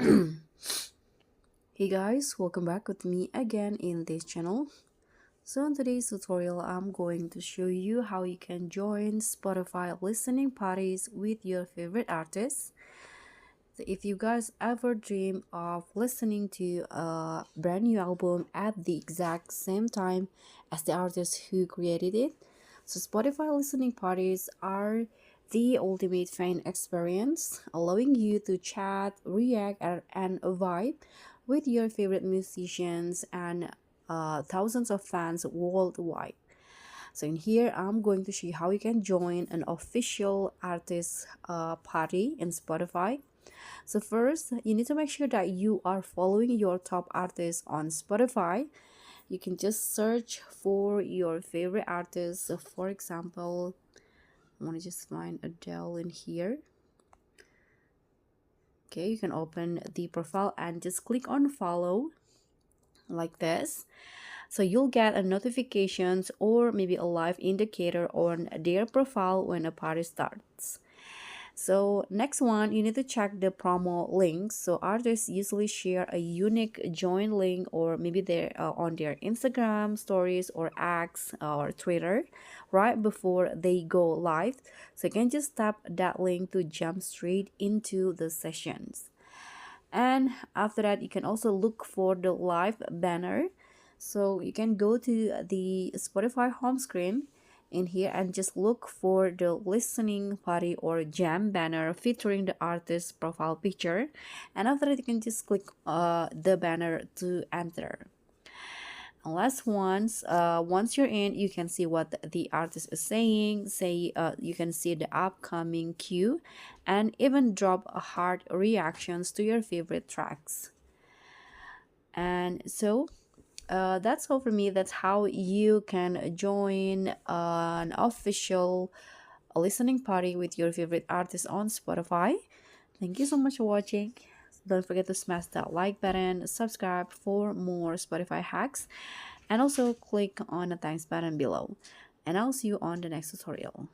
Hey guys, welcome back with me again in this channel. So in today's tutorial, I'm going to show you how you can join Spotify listening parties with your favorite artists. So if you guys ever dream of listening to a brand new album at the exact same time as the artist who created it, so Spotify listening parties are the ultimate fan experience, allowing you to chat, react, and vibe with your favorite musicians and thousands of fans worldwide. So in here, I'm going to show you how you can join an official artist party in Spotify. So first, you need to make sure that you are following your top artists on Spotify. You can just search for your favorite artists. So for example, I want to just find Adele in here. Okay, you can open the profile and just click on follow like this. So you'll get a notifications or maybe a live indicator on their profile when a party starts. So next one, you need to check the promo links. So artists usually share a unique join link or maybe they're on their Instagram stories or X or Twitter right before they go live. So you can just tap that link to jump straight into the sessions. And after that, you can also look for the live banner. So you can go to the Spotify home screen in here and just look for the listening party or jam banner featuring the artist's profile picture, and after that you can just click the banner to enter. Unless once you're in, you can see what the artist is saying. Say you can see the upcoming queue and even drop a heart reactions to your favorite tracks. And so that's all for me. That's how you can join an official listening party with your favorite artist on Spotify. Thank you so much for watching. Don't forget to smash that like button, subscribe for more Spotify hacks, and also click on the thanks button below. And I'll see you on the next tutorial.